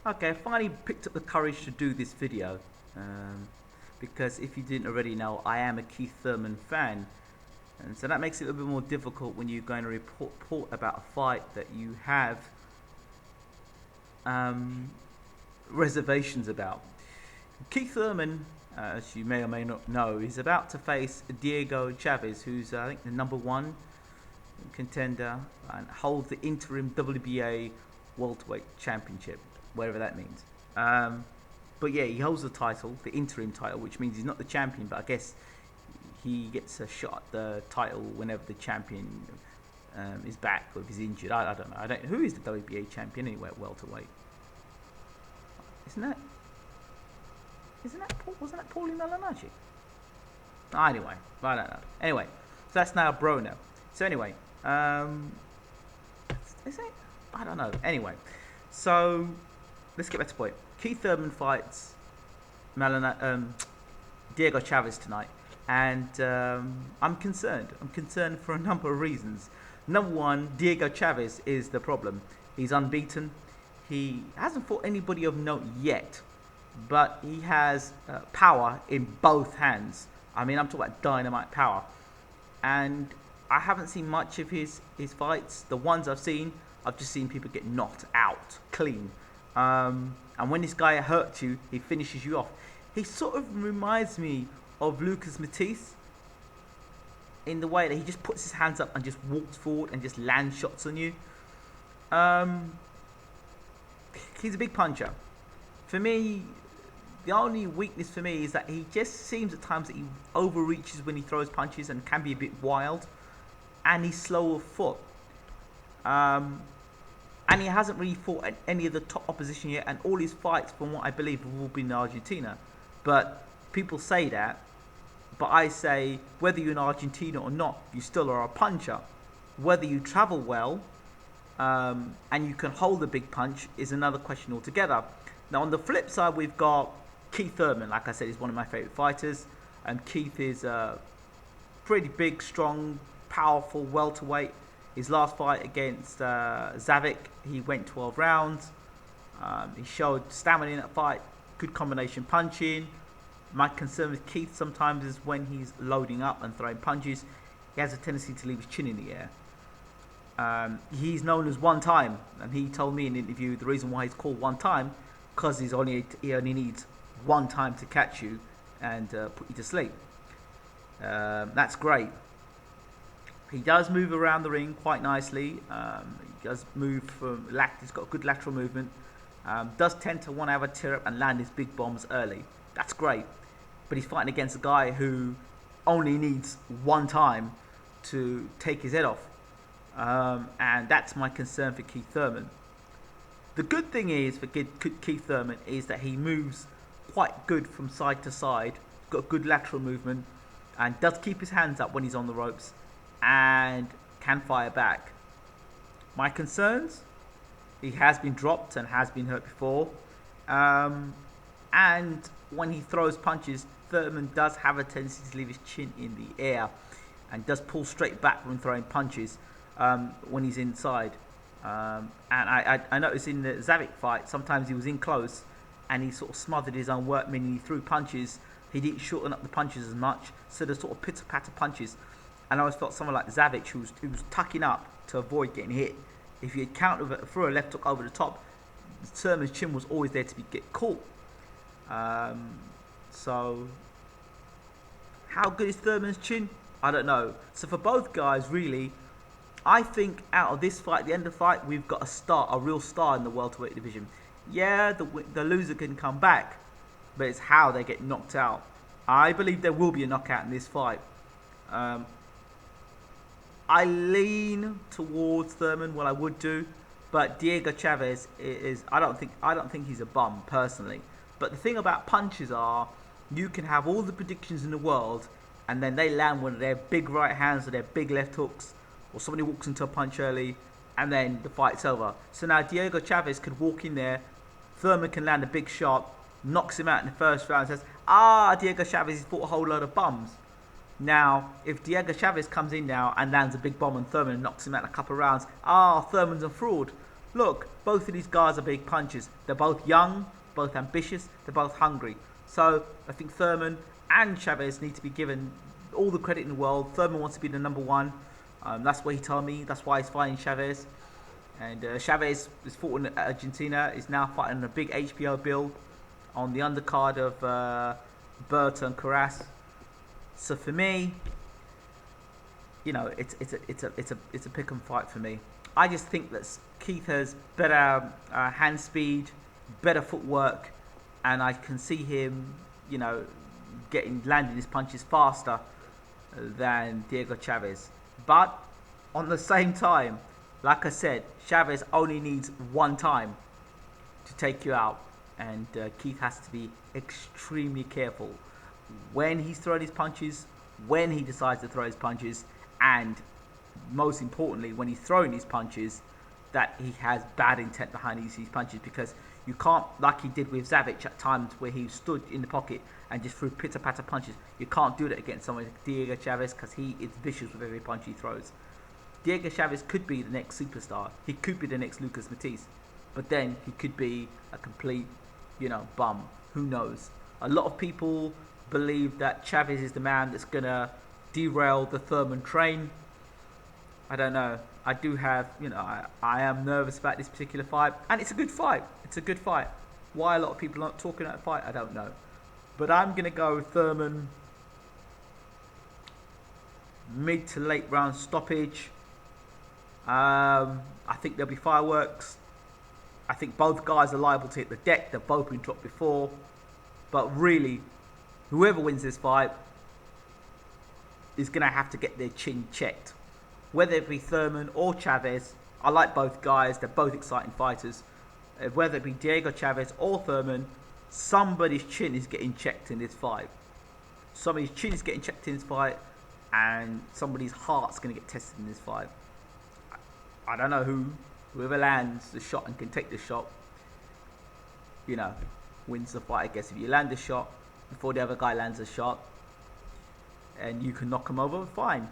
Okay, I finally picked up the courage to do this video. Because if you didn't already know, I am a Keith Thurman fan. And so that makes it a little bit more difficult when you're going to report about a fight that you have reservations about. Keith Thurman, as you may or may not know, is about to face Diego Chaves, who's I think the #1 contender and holds the interim WBA welterweight championship, whatever that means. But yeah, he holds the title, the interim title, which means he's not the champion, but I guess he gets a shot at the title whenever the champion is back or if he's injured. I don't know. Who is the WBA champion anyway at welterweight? Wasn't that Paulie Malignaggi? Anyway, I don't know. Anyway, so that's now Bro now. So anyway, is it? I don't know. Anyway, so let's get back to the point. Keith Thurman fights Diego Chaves tonight, and I'm concerned. I'm concerned for a number of reasons. Number one, Diego Chaves is the problem. He's unbeaten. He hasn't fought anybody of note yet, but he has power in both hands. I mean, I'm talking about dynamite power. And I haven't seen much of his fights. The ones I've seen, I've just seen people get knocked out clean. And when this guy hurts you, he finishes you off. He sort of reminds me of Lucas Matisse in the way that he just puts his hands up and just walks forward and just lands shots on you. He's a big puncher. For me, the only weakness for me is that he just seems at times that he overreaches when he throws punches and can be a bit wild. And he's slow of foot. And he hasn't really fought any of the top opposition yet. And all his fights, from what I believe, have all been in Argentina. But people say that. But I say, whether you're in Argentina or not, you still are a puncher. Whether you travel well and you can hold a big punch is another question altogether. Now, on the flip side, we've got Keith Thurman. Like I said, he's one of my favourite fighters. And Keith is a pretty big, strong, powerful welterweight. His last fight against Zavik, he went 12 rounds. He showed stamina in that fight, good combination punching. My concern with Keith sometimes is when he's loading up and throwing punches, he has a tendency to leave his chin in the air. He's known as one time, and he told me in an interview the reason why he's called one time, because he only needs one time to catch you and put you to sleep. That's great. He does move around the ring quite nicely. He does move from he's got good lateral movement. Does tend to want to have a tear up and land his big bombs early. That's great. But he's fighting against a guy who only needs one time to take his head off. And that's my concern for Keith Thurman. The good thing is for Keith Thurman is that he moves quite good from side to side. Got good lateral movement and does keep his hands up when he's on the ropes and can fire back. My concerns, he has been dropped and has been hurt before. And when he throws punches, Thurman does have a tendency to leave his chin in the air and does pull straight back when throwing punches when he's inside. And I noticed in the Zavik fight, sometimes he was in close and he sort of smothered his own work, meaning he threw punches. He didn't shorten up the punches as much, so the sort of pitter-patter punches. And I always felt someone like Zavik, who was tucking up to avoid getting hit. If he had countered through a left hook over the top, Thurman's chin was always there to get caught. So, how good is Thurman's chin? I don't know. So for both guys, really, I think out of this fight, the end of the fight, we've got a real star in the welterweight division. Yeah, the loser can come back, but it's how they get knocked out. I believe there will be a knockout in this fight. I lean towards Thurman, what I would do, but Diego Chaves is I don't think he's a bum personally. But the thing about punches are, you can have all the predictions in the world, and then they land one of their big right hands or their big left hooks, or somebody walks into a punch early, and then the fight's over. So now Diego Chaves could walk in there, Thurman can land a big shot, knocks him out in the first round, and says, Diego Chaves has fought a whole load of bums. Now, if Diego Chaves comes in now and lands a big bomb and Thurman knocks him out in a couple of rounds, Thurman's a fraud. look, both of these guys are big punchers. They're both young, both ambitious, they're both hungry. So I think Thurman and Chaves need to be given all the credit in the world. Thurman wants to be the number one. That's what he told me. That's why he's fighting Chaves. And Chaves is fought in Argentina. Is now fighting a big HBO build on the undercard of Berta and Carras. So for me, you know, it's a pick and fight for me. I just think that Keith has better hand speed, better footwork, and I can see him, you know, landing his punches faster than Diego Chaves. But on the same time, like I said, Chaves only needs one time to take you out, and Keith has to be extremely careful when he's throwing his punches, when he decides to throw his punches, and most importantly, when he's throwing these punches, that he has bad intent behind these punches, because you can't, like he did with Zavic at times where he stood in the pocket and just threw pitter-patter punches. You can't do that against someone like Diego Chaves, because he is vicious with every punch he throws. Diego Chaves could be the next superstar. He could be the next Lucas Matisse. But then he could be a complete, you know, bum. Who knows? A lot of people believe that Chaves is the man that's going to derail the Thurman train. I don't know. I do have, you know, I am nervous about this particular fight. And it's a good fight. It's a good fight. Why a lot of people aren't talking about the fight, I don't know. But I'm going to go with Thurman. Mid to late round stoppage. I think there'll be fireworks. I think both guys are liable to hit the deck. They've both been dropped before. But really, whoever wins this fight is going to have to get their chin checked. Whether it be Thurman or Chaves, I like both guys. They're both exciting fighters. Whether it be Diego Chaves or Thurman, somebody's chin is getting checked in this fight. Somebody's chin is getting checked in this fight, and somebody's heart's going to get tested in this fight. I don't know whoever lands the shot and can take the shot, you know, wins the fight. I guess if you land the shot before the other guy lands a shot and you can knock him over, fine.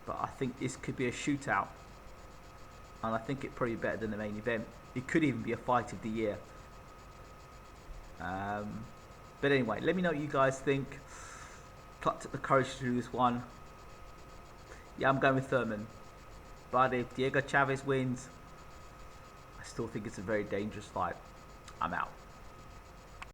But I think this could be a shootout, and I think it's probably better than the main event. It could even be a fight of the year. But anyway, let me know what you guys think. Plucked up the courage to do this one. Yeah, I'm going with Thurman. But if Diego Chaves wins, I still think it's a very dangerous fight. I'm out.